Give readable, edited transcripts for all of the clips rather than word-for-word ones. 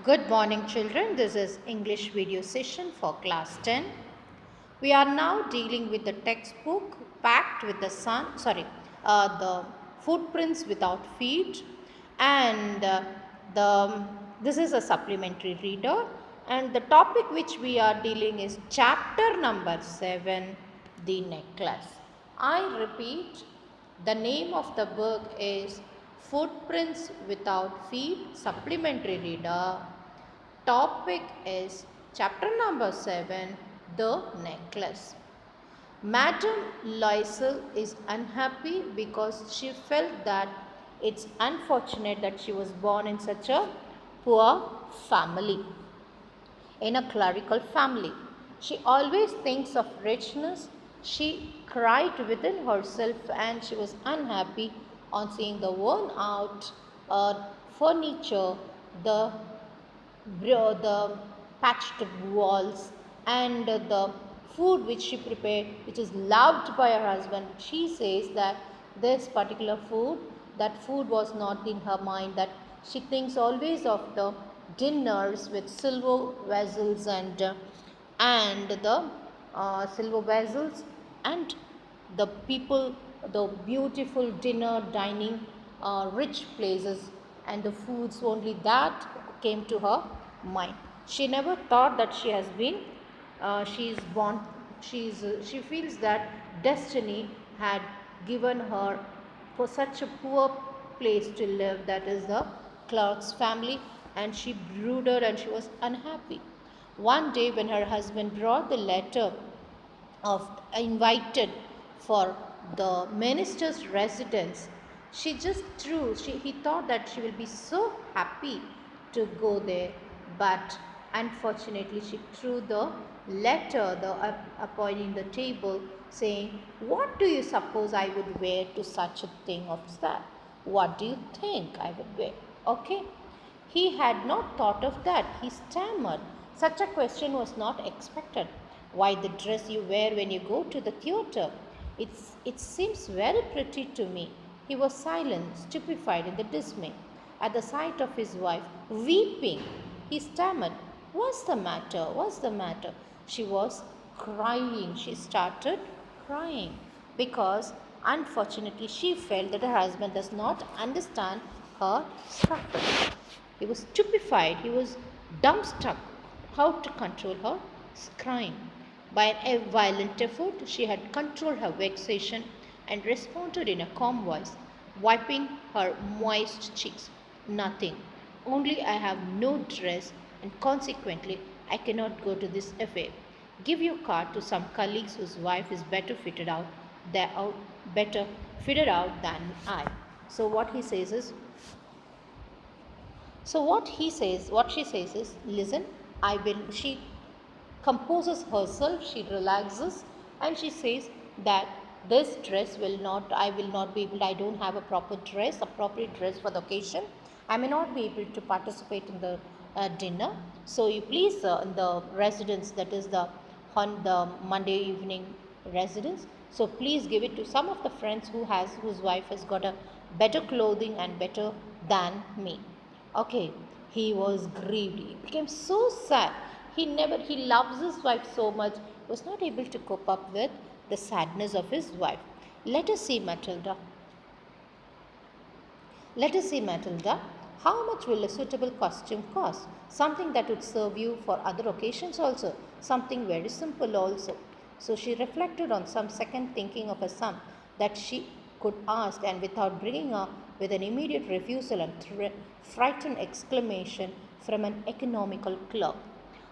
Good morning, children. This is English video session for class 10. We are now dealing with the textbook Packed with the Sun, the Footprints Without Feet, and this is a supplementary reader. And the topic which we are dealing is chapter number 7, The Necklace. I repeat, the name of the book is Footprints Without Feet, supplementary reader. Topic is chapter number 7, The Necklace. Madame Loisel is unhappy because she felt that it's unfortunate that she was born in such a poor family, in a clerical family. She always thinks of richness. She cried within herself and she was unhappy on seeing the worn out furniture, the the patched walls, and the food which she prepared, which is loved by her husband. She says that this particular food, that food was not in her mind, that she thinks always of the dinners with silver vessels and the silver vessels and the people, the beautiful dinner dining, rich places, and the foods, only that came to her mind. She never thought that she has been, she is born, she feels that destiny had given her for such a poor place to live, that is the clerk's family, and she brooded and she was unhappy. One day, when her husband brought the letter of invited for the minister's residence, she just he thought that she will be so happy to go there, but unfortunately she threw the letter, the upon in the table, saying, "What do you suppose I would wear to such a thing of that? What do you think I would wear?" Okay. He had not thought of that. He stammered. Such a question was not expected. "Why, the dress you wear when you go to the theatre. It seems very pretty to me." He was silent, stupefied in the dismay. At the sight of his wife, weeping, he stammered, "What's the matter? What's the matter?" She was crying. She started crying because unfortunately she felt that her husband does not understand her suffering. He was stupefied, he was dumbstruck how to control her crying. By a violent effort, she had controlled her vexation and responded in a calm voice, wiping her moist cheeks. "Nothing. Only I have no dress, and consequently I cannot go to this affair. Give your card to some colleagues whose wife is better fitted out than I." So what she says is, "Listen, I will." She composes herself, she relaxes, and she says that this dress will not, I will not be able, I don't have a proper dress, appropriate dress for the occasion. I may not be able to participate in the dinner. So you please, in the residence, that is on the Monday evening residence. So please give it to some of the friends whose wife has got a better clothing and better than me. Okay, he was grieved. He became so sad. He loves his wife so much, was not able to cope up with the sadness of his wife. Let us see, Matilda. Let us see, Matilda. How much will a suitable costume cost? Something that would serve you for other occasions also. Something very simple also. So she reflected on some second, thinking of a sum that she could ask, and without bringing up with an immediate refusal and frightened exclamation from an economical clerk.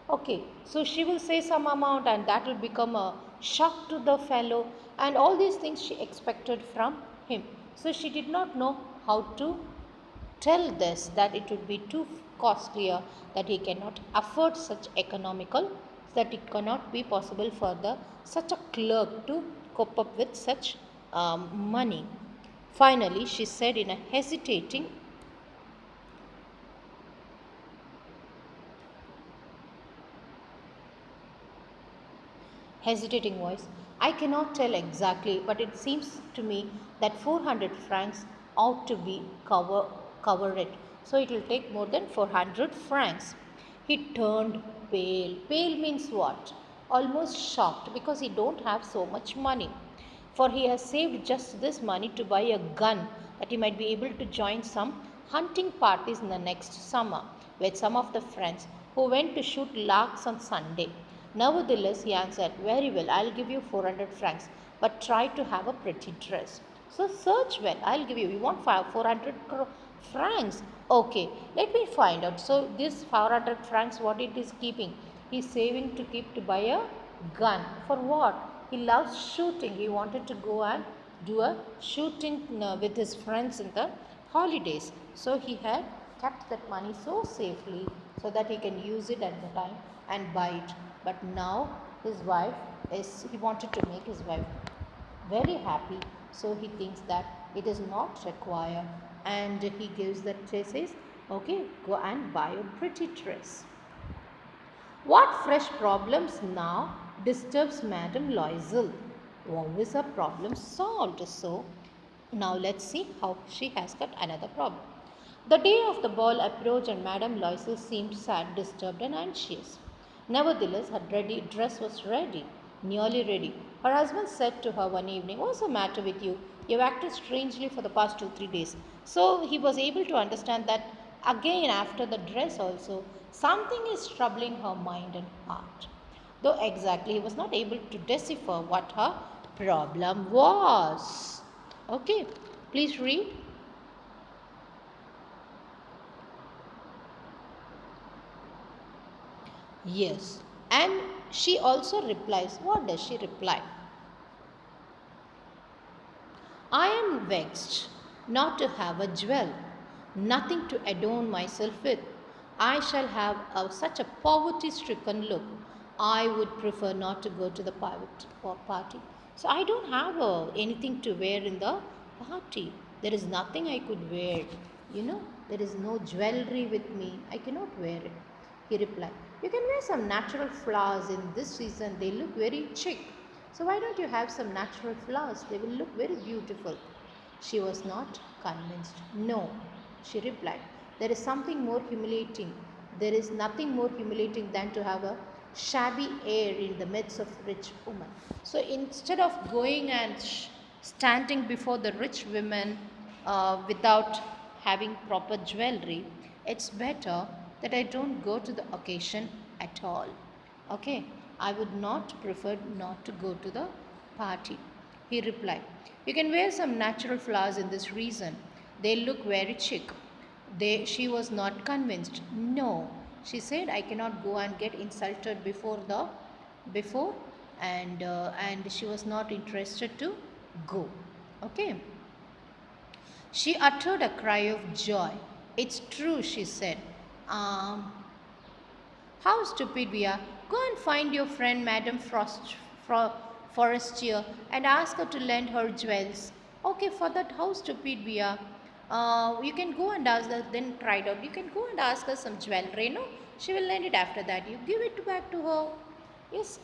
Okay, so she will say some amount and that will become a shock to the fellow, and all these things she expected from him. So she did not know how to tell this, that it would be too costlier, that he cannot afford such economical, that it cannot be possible for the such a clerk to cope up with such money. Finally, she said in a hesitating voice, "I cannot tell exactly, but it seems to me that 400 francs ought to be cover it. So it will take more than 400 francs." He turned pale. Pale means what? Almost shocked because he don't have so much money. For he has saved just this money to buy a gun that he might be able to join some hunting parties in the next summer with some of the friends who went to shoot larks on Sunday. Nevertheless, he answered, very well, I'll give you 400 francs, but try to have a pretty dress. So search well, I'll give you. You want 400 francs? Okay, let me find out. So this 400 francs, what it is keeping? He's saving to keep to buy a gun. For what? He loves shooting. He wanted to go and do a shooting with his friends in the holidays. So he had kept that money so safely so that he can use it at the time and buy it. But now his wife he wanted to make his wife very happy, so he thinks that it is not required, and he gives that says, okay, go and buy a pretty dress. What fresh problems now disturbs Madame Loisel? Always a problem solved. So now let's see how she has got another problem. The day of the ball approached and Madame Loisel seemed sad, disturbed and anxious. Nevertheless, her dress was ready, nearly ready. Her husband said to her one evening, what's the matter with you? You've acted strangely for the past 2-3 days. So he was able to understand that again after the dress also, something is troubling her mind and heart. Though exactly he was not able to decipher what her problem was. Okay, please read. Yes. And she also replies, what does she reply? I am vexed not to have a jewel, nothing to adorn myself with. I shall have such a poverty stricken look. I would prefer not to go to the party. So I don't have anything to wear in the party. There is nothing I could wear. There is no jewelry with me. I cannot wear it. He replied, you can wear some natural flowers in this season. They look very chic. So why don't you have some natural flowers? They will look very beautiful. She was not convinced. No, she replied. There is something more humiliating. There is nothing more humiliating than to have a shabby air in the midst of rich women. So instead of going and standing before the rich women without having proper jewelry, it's better that I don't go to the occasion at all. Okay, I would not prefer not to go to the party. He replied, you can wear some natural flowers in this reason. They look very chic. She was not convinced. No, she said, I cannot go and get insulted before, and she was not interested to go. Okay. She uttered a cry of joy. It's true, she said. Um, how stupid we are. Go and find your friend Madame Forestier and ask her to lend her jewels. Okay, for that, how stupid we are. You can go and ask her, then try it out. You can go and ask her some jewelry, no? She will lend it after that. You give it back to her. Yes,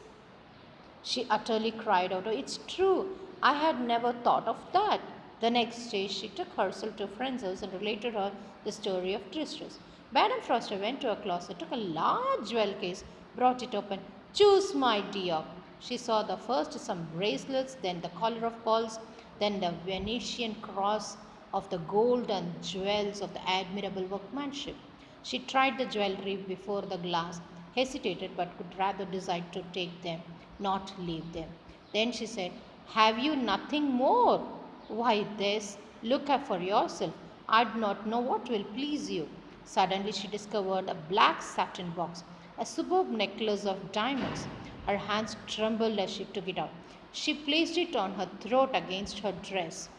she utterly cried out, oh, it's true. I had never thought of that. The next day, she took herself to a friend's house and related her the story of distress. Madame Foster went to a closet, took a large jewel case, brought it open. Choose, my dear. She saw the first some bracelets, then the collar of pearls, then the Venetian cross of the gold and jewels of the admirable workmanship. She tried the jewelry before the glass, hesitated, but could rather decide to take them, not leave them. Then she said, have you nothing more? Why, this, look up for yourself. I do not know what will please you. Suddenly she discovered a black satin box, a superb necklace of diamonds. Her hands trembled as she took it out. She placed it on her throat against her dress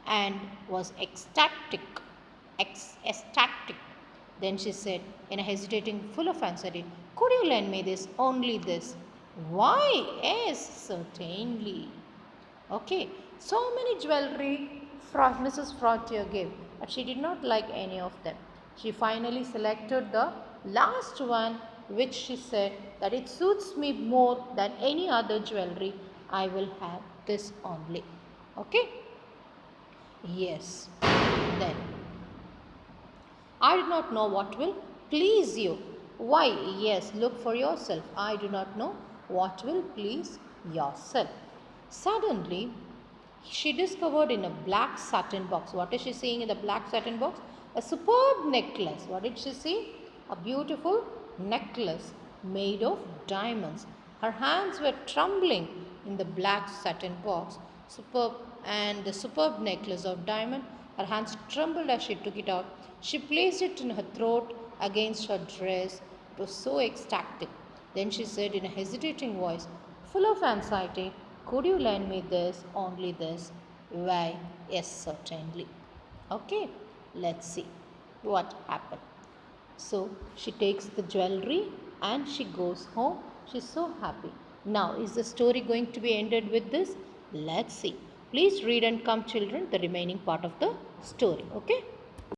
and was ecstatic. Ecstatic. Then she said, in a hesitating, full of anxiety, could you lend me this? Only this. Why? Yes, certainly. Okay, so many jewelry Mrs. Frontier gave, but she did not like any of them. She finally selected the last one, which she said that it suits me more than any other jewelry. I will have this only. Okay? Yes. Then I do not know what will please you. Why? Yes, look for yourself. I do not know what will please yourself. Suddenly, she discovered in a black satin box. What is she seeing in the black satin box? A superb necklace. What did she see? A beautiful necklace made of diamonds. Her hands were trembling in the black satin box. Superb and the superb necklace of diamond. Her hands trembled as she took it out. She placed it in her throat against her dress. It was so ecstatic. Then she said in a hesitating voice, full of anxiety, could you lend me this, only this? Why, yes, certainly. Okay, let's see what happened. So she takes the jewelry and she goes home. She's so happy. Now, is the story going to be ended with this? Let's see. Please read and come, children, the remaining part of the story. Okay?